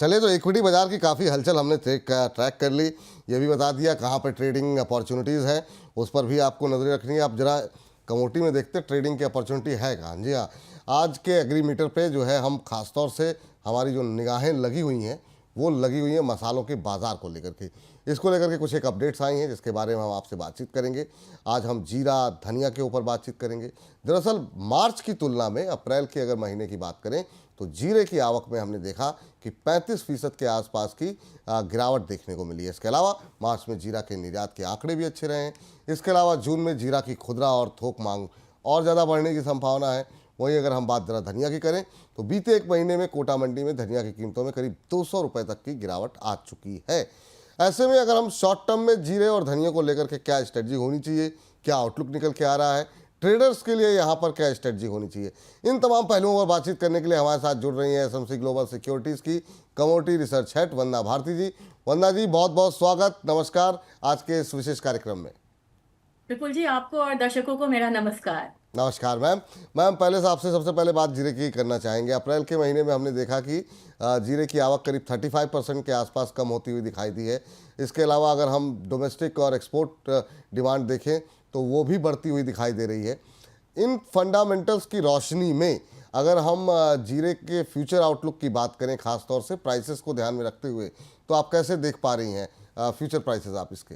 चले तो इक्विटी बाजार की काफ़ी हलचल हमने ट्रैक कर ली। ये भी बता दिया कहाँ पर ट्रेडिंग अपॉर्चुनिटीज़ हैं, उस पर भी आपको नज़र रखनी है। आप जरा कमोडिटी में देखते ट्रेडिंग की अपॉर्चुनिटी है कहाँ। जी हाँ, आज के एग्रीमीटर पे जो है हम खासतौर से हमारी जो निगाहें लगी हुई हैं वो लगी हुई हैं मसालों के बाज़ार को लेकर के। इसको लेकर के कुछ एक अपडेट्स आई हैं जिसके बारे में हम आपसे बातचीत करेंगे। आज हम जीरा धनिया के ऊपर बातचीत करेंगे। दरअसल मार्च की तुलना में अप्रैल के अगर महीने की बात करें तो जीरे की आवक में हमने देखा कि 35% के आसपास की गिरावट देखने को मिली है। इसके अलावा मार्च में जीरा के निर्यात के आंकड़े भी अच्छे रहे हैं। इसके अलावा जून में जीरा की खुदरा और थोक मांग और ज़्यादा बढ़ने की संभावना है। वहीं अगर हम बात जरा धनिया की करें तो बीते एक महीने में कोटा मंडी में धनिया की कीमतों में करीब 200 रुपये तक की गिरावट आ चुकी है। ऐसे में अगर हम शॉर्ट टर्म में जीरे और धनिया को लेकर के क्या स्ट्रेटजी होनी चाहिए, क्या आउटलुक निकल के आ रहा है, ट्रेडर्स के लिए यहाँ पर क्या स्ट्रेटजी होनी चाहिए, इन तमाम पहलुओं पर बातचीत करने के लिए हमारे साथ जुड़ रही हैं एसएमसी ग्लोबल सिक्योरिटीज़ की कमोडिटी रिसर्च हेड वंदना भारती जी। वंदना जी, बहुत बहुत स्वागत, नमस्कार आज के इस विशेष कार्यक्रम में। विपुल जी, आपको और दर्शकों को मेरा नमस्कार। नमस्कार मैम। मैम, पहले से आपसे सबसे पहले बात जीरे की करना चाहेंगे। अप्रैल के महीने में हमने देखा कि जीरे की आवक करीब 35% के आसपास कम होती हुई दिखाई दी है। इसके अलावा अगर हम डोमेस्टिक और एक्सपोर्ट डिमांड देखें तो वो भी बढ़ती हुई दिखाई दे रही है। इन फंडामेंटल्स की रोशनी में अगर हम जीरे के फ्यूचर आउटलुक की बात करें, खासतौर से प्राइसेस को ध्यान में रखते हुए, तो आप कैसे देख पा रही हैं फ्यूचर प्राइसेस आप इसके?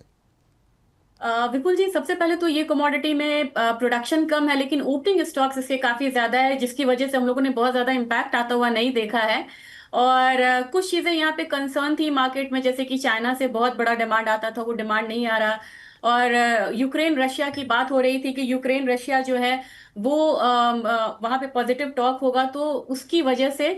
विपुल जी, सबसे पहले तो ये कमोडिटी में प्रोडक्शन कम है, लेकिन ओपनिंग स्टॉक्स इसके काफी ज्यादा है, जिसकी वजह से हम लोगों ने बहुत ज्यादा इम्पैक्ट आता हुआ नहीं देखा है। और कुछ चीजें यहाँ पे कंसर्न थी मार्केट में, जैसे कि चाइना से बहुत बड़ा डिमांड आता था, वो डिमांड नहीं आ रहा। और यूक्रेन रशिया की बात हो रही थी कि यूक्रेन रशिया जो है वो वहां पे पॉजिटिव टॉक होगा, तो उसकी वजह से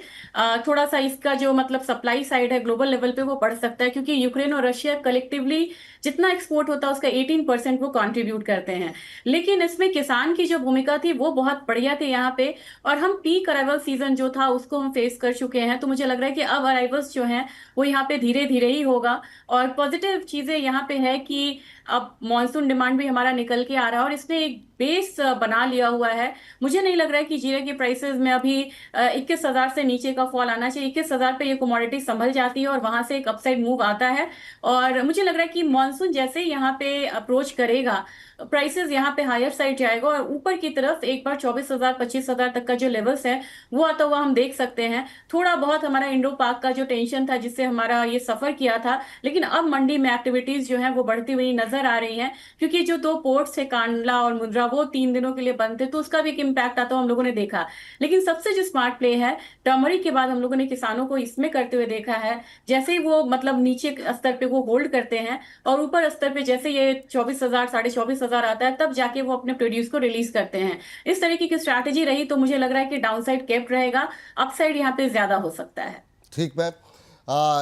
थोड़ा सा इसका जो मतलब सप्लाई साइड है ग्लोबल लेवल पे वो बढ़ सकता है, क्योंकि यूक्रेन और रशिया कलेक्टिवली जितना एक्सपोर्ट होता है उसका 18% वो कंट्रीब्यूट करते हैं। लेकिन इसमें किसान की जो भूमिका थी वो बहुत बढ़िया थी यहाँ पे। और हम पीक अराइवल सीजन जो था उसको हम फेस कर चुके हैं, तो मुझे लग रहा है कि अब अराइवल्स जो हैं वो यहाँ पे धीरे धीरे ही होगा। और पॉजिटिव चीजें यहाँ पे है कि अब मॉनसून डिमांड भी हमारा निकल के आ रहा है और इसने एक बेस बना लिया हुआ है। मुझे नहीं लग रहा है कि जीरे के प्राइसेस में अभी 21,000 से नीचे का फॉल आना चाहिए। 21,000 पे ये कमोडिटी संभल जाती है और वहां से एक अपसाइड मूव आता है। और मुझे लग रहा है कि मॉनसून जैसे ही यहाँ पे अप्रोच करेगा, प्राइसेस यहाँ पे हायर साइड जाएगा और ऊपर की तरफ एक बार 24,000 25,000 तक का जो लेवल्स है वो आता हुआ हम देख सकते हैं। थोड़ा बहुत हमारा इंडो पाक का जो टेंशन था जिससे हमारा ये सफर किया था, लेकिन अब मंडी में एक्टिविटीज जो है वो बढ़ती हुई नजर आ रही हैं, क्योंकि जो दो पोर्ट्स थे कांडला और मुंद्रा वो 3 दिनों के लिए बंद थे, तो उसका भी एक इम्पैक्ट आता हुआ हम लोगों ने देखा। लेकिन सबसे जो स्मार्ट प्ले है, टर्मरिक के बाद हम लोगों ने किसानों को इसमें करते हुए देखा है। जैसे ही वो मतलब नीचे स्तर पे वो होल्ड करते हैं और ऊपर स्तर पे जैसे ये 24,000 24,500 आता है, तब जाके वो अपने प्रोड्यूस को रिलीज करते हैं। इस तरीके की स्ट्रैटेजी रही तो मुझे लग रहा है कि डाउनसाइड केप्ट रहेगा, अपसाइड यहाँ पे ज्यादा हो सकता है। ठीक मैम।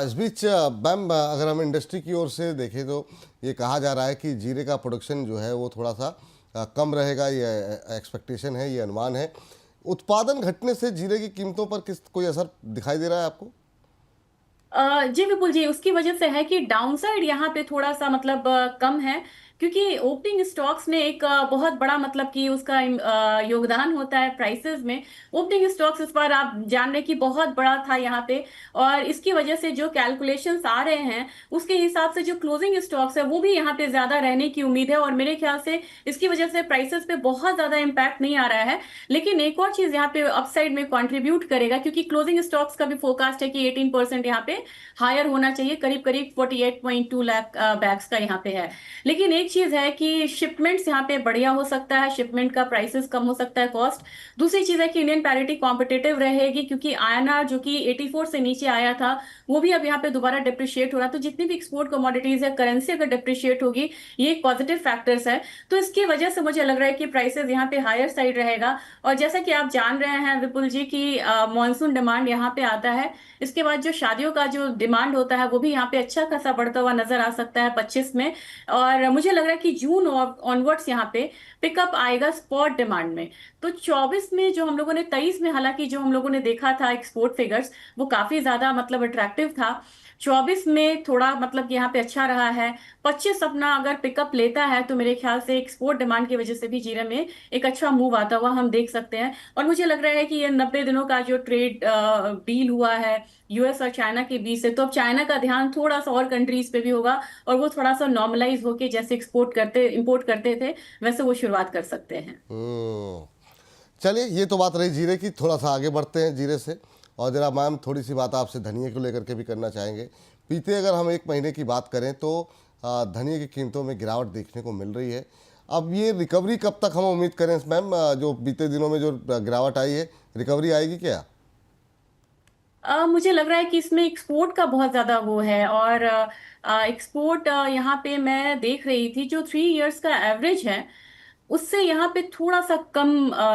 इस बीच मैम, अगर हम इंडस्ट्री की ओर से देखें तो ये कहा जा रहा है कि जीरे का प्रोडक्शन जो है वो थोड़ा सा कम रहेगा, ये एक्सपेक्टेशन है, ये अनुमान है। उत्पादन घटने से जीरे की कीमतों पर किस कोई असर दिखाई दे रहा है आपको? जी विपुल जी, उसकी वजह से है कि डाउनसाइड यहाँ पे थोड़ा सा मतलब कम है, क्योंकि ओपनिंग स्टॉक्स ने एक बहुत बड़ा मतलब कि उसका योगदान होता है प्राइसेस में। ओपनिंग स्टॉक्स इस बार आप जान रहे कि बहुत बड़ा था यहाँ पे, और इसकी वजह से जो कैलकुलेशंस आ रहे हैं उसके हिसाब से जो क्लोजिंग स्टॉक्स है वो भी यहाँ पे ज्यादा रहने की उम्मीद है, और मेरे ख्याल से इसकी वजह से प्राइसेस पे बहुत ज्यादा इम्पैक्ट नहीं आ रहा है। लेकिन एक और चीज यहाँ पे अपसाइड में कंट्रीब्यूट करेगा, क्योंकि क्लोजिंग स्टॉक्स का भी फोरकास्ट है कि 18% यहाँ पे हायर होना चाहिए, करीब करीब 48.2 लाख बैग्स का यहाँ पे है। लेकिन एक चीज है कि शिपमेंट्स यहाँ पे बढ़िया हो सकता है, शिपमेंट का प्राइसेस कम हो सकता है, कॉस्ट। दूसरी चीज है कि इंडियन पैरिटी कॉम्पिटिटिव रहेगी, क्योंकि आईएनआर जो कि 84 से नीचे आया था वो भी अब यहाँ पे दोबारा डिप्रिशिएट हो रहा है। तो जितनी भी एक्सपोर्ट कमोडिटीज है, करेंसी अगर डिप्रिशिएट होगी, ये एक पॉजिटिव फैक्टर्स है। तो इसकी वजह से मुझे लग रहा है कि प्राइसेस यहाँ पे हायर साइड रहेगा। और जैसा कि आप जान रहे हैं विपुल जी की मॉनसून डिमांड यहाँ पे आता है, इसके बाद जो शादियों का जो डिमांड होता है वो भी यहाँ पे अच्छा खासा बढ़ता हुआ नजर आ सकता है 25 में। और मुझे लग रहा है कि जून ऑनवर्ड्स यहाँ पे पिकअप आएगा स्पॉट डिमांड में। तो 24 में जो हम लोगों ने 23 में हालांकि जो हम लोगों ने देखा था एक्सपोर्ट फिगर्स वो काफी ज्यादा मतलब अट्रैक्टिव था। 24 में थोड़ा मतलब कि यहाँ पे अच्छा रहा है। 25 अपना अगर पिकअप लेता है तो मेरे ख्याल से एक्सपोर्ट डिमांड की वजह से भी जीरे में एक अच्छा मूव आता हुआ हम देख सकते हैं। और मुझे लग रहा है कि ये 90 दिनों का जो ट्रेड डील हुआ है यूएस और चाइना के बीच से, तो अब चाइना का ध्यान थोड़ा सा और कंट्रीज पे भी होगा और वो थोड़ा सा नॉर्मलाइज होके जैसे एक्सपोर्ट करते इंपोर्ट करते थे वैसे वो शुरुआत कर सकते हैं। हम्म। चलिए, ये तो बात रही जीरे की। थोड़ा सा आगे बढ़ते हैं जीरे से, और जरा मैम थोड़ी सी बात आपसे धनिये को लेकर के भी करना चाहेंगे। बीते अगर हम 1 महीने की बात करें तो धनिये की कीमतों में गिरावट देखने को मिल रही है। अब ये रिकवरी कब तक हम उम्मीद करें मैम? जो बीते दिनों में जो गिरावट आई है, रिकवरी आएगी क्या? मुझे लग रहा है कि इसमें एक्सपोर्ट का बहुत ज्यादा वो है, और एक्सपोर्ट यहाँ पे मैं देख रही थी जो 3 इयर्स का एवरेज है उससे यहाँ पे थोड़ा सा कम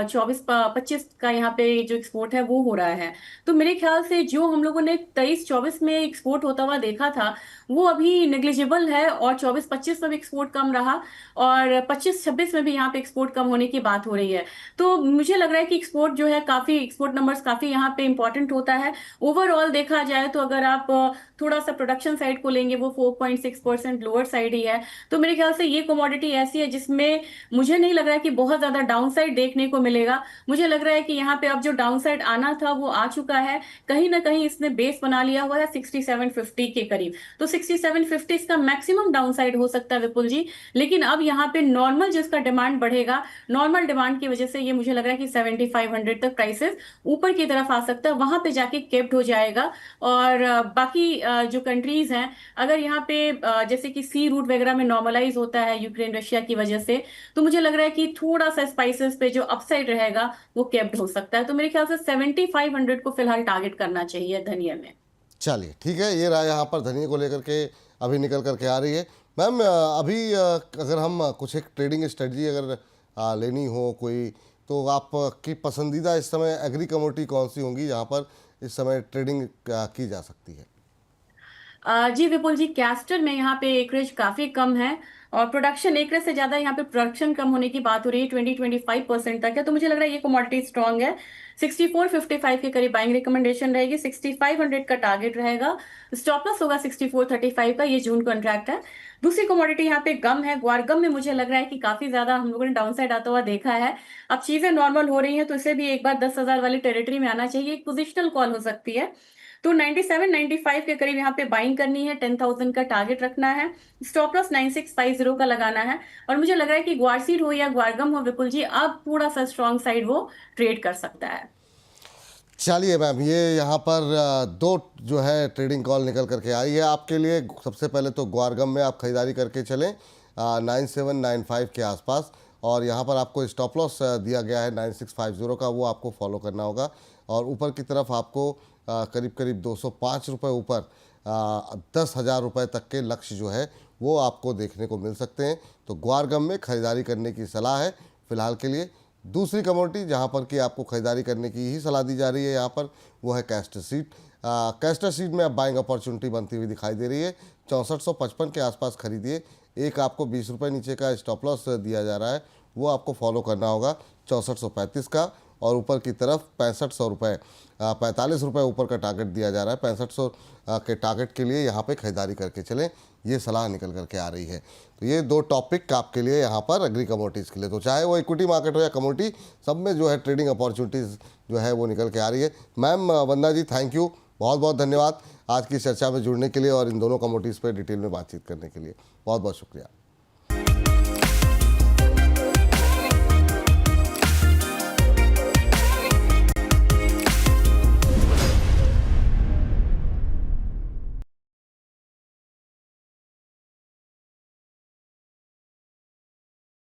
24-25 का यहाँ पे जो एक्सपोर्ट है वो हो रहा है। तो मेरे ख्याल से जो हम लोगों ने 23-24 में एक्सपोर्ट होता हुआ देखा था वो अभी नेग्लिजिबल है, और 24-25 में भी एक्सपोर्ट कम रहा, और 25-26 में भी यहाँ पे एक्सपोर्ट कम होने की बात हो रही है। तो मुझे लग रहा है कि एक्सपोर्ट जो है काफी, एक्सपोर्ट नंबर्स काफी यहाँ पे इंपॉर्टेंट होता है। ओवरऑल देखा जाए तो अगर आप थोड़ा सा प्रोडक्शन साइड को लेंगे वो 4.6% लोअर साइड ही है। तो मेरे ख्याल से ये कमोडिटी ऐसी है जिसमें मुझे नहीं लग रहा है कि बहुत ज्यादा डाउनसाइड देखने को मिलेगा। मुझे लग रहा है कि यहाँ पे अब जो डाउनसाइड आना था वो आ चुका है। कहीं ना कहीं इसने बेस बना लिया हुआ है 6750 के करीब। तो 6750 इसका मैक्सिमम डाउनसाइड हो सकता है विपुल जी। लेकिन अब यहाँ पे नॉर्मल जिसका डिमांड बढ़ेगा, नॉर्मल डिमांड की वजह से ये मुझे लग रहा है कि 7500 तक प्राइसेस ऊपर की तरफ आ सकता है, वहां पे जाके केप्ड हो जाएगा। और बाकी जो कंट्रीज हैं, अगर यहाँ पे जैसे कि सी रूट वगैरह में नॉर्मलाइज होता है यूक्रेन रशिया की वजह से, तो मुझे लग रहा है कि थोड़ा सा स्पाइसेस पे जो अपसाइड रहेगा वो केप्ड हो सकता है। तो मेरे ख्याल से 7500 को फिलहाल टारगेट करना चाहिए धनिया में। चलिए ठीक है, ये राय यहाँ पर धनिये को लेकर के अभी निकल करके आ रही है। मैम अभी अगर हम कुछ एक ट्रेडिंग स्ट्रेटजी अगर लेनी हो कोई, तो आपकी पसंदीदा इस समय एग्री कमोडिटी कौन सी होंगी जहाँ पर इस समय ट्रेडिंग की जा सकती है? जी विपुल जी, कैस्टर में यहाँ पे एकरेज काफी कम है, और प्रोडक्शन एकरेज से ज्यादा यहाँ पे प्रोडक्शन कम होने की बात हो रही है, 20-25% तक है। तो मुझे लग रहा है ये कमोडिटी स्ट्रांग है। 6455 के करीब बाइंग रिकमेंडेशन रहेगी, 6500 का टारगेट रहेगा। स्टॉप लॉस होगा 6435 का, ये जून कॉन्ट्रैक्ट है। दूसरी कमोडिटी यहाँ पे गम है। ग्वारगम में मुझे लग रहा है कि काफी ज्यादा हम लोगों ने डाउनसाइड आता हुआ देखा है। अब चीजें नॉर्मल हो रही हैं तो इसे भी एक बार 10,000 वाली टेरिटरी में आना चाहिए, एक पोजिशनल कॉल हो सकती है। तो 97-95 के करीब यहाँ पे बाइंग करनी है, 10,000 का टारगेट रखना है। स्टॉप लॉस 9650 का लगाना है। और मुझे लग रहा है कि ग्वारसीड हो या ग्वारगम हो विपुल जी, अब थोड़ा सा स्ट्रॉन्ग साइड वो ट्रेड कर सकता है। चलिए मैम, ये यहाँ पर दो जो है ट्रेडिंग कॉल निकल करके आई है आपके लिए। सबसे पहले तो ग्वारगम में आप खरीदारी करके चलें 9795 के आसपास, और यहाँ पर आपको स्टॉप लॉस दिया गया है 9650 का, वो आपको फॉलो करना होगा। और ऊपर की तरफ आपको करीब करीब 205 रुपये ऊपर 10,000 रुपये तक के लक्ष्य जो है वो आपको देखने को मिल सकते हैं। तो ग्वारगम में खरीदारी करने की सलाह है फ़िलहाल के लिए। दूसरी कमोडिटी जहाँ पर कि आपको खरीदारी करने की ही सलाह दी जा रही है यहाँ पर, वो है कैस्टर सीड। कैस्टर सीड में अब बाइंग अपॉर्चुनिटी बनती हुई दिखाई दे रही है। 6455 के आसपास खरीदिए। एक आपको 20 रुपये नीचे का स्टॉप लॉस दिया जा रहा है, वो आपको फॉलो करना होगा 6435 का। और ऊपर की तरफ 6500 रुपये 45 रुपये ऊपर का टारगेट दिया जा रहा है। 6500 के टारगेट के लिए यहाँ पे खरीदारी करके चलें, ये सलाह निकल करके आ रही है। तो ये दो टॉपिक आपके लिए यहाँ पर एग्री कमोडिटीज़ के लिए, तो चाहे वो इक्विटी मार्केट हो या कमोडिटी, सब में जो है ट्रेडिंग अपॉर्चुनिटीज़ जो है वो निकल के आ रही है। Ma'am Vandana ji, thank you, बहुत बहुत धन्यवाद आज की चर्चा में जुड़ने के लिए और इन दोनों कमोडिटीज़ पर डिटेल में बातचीत करने के लिए। बहुत बहुत शुक्रिया।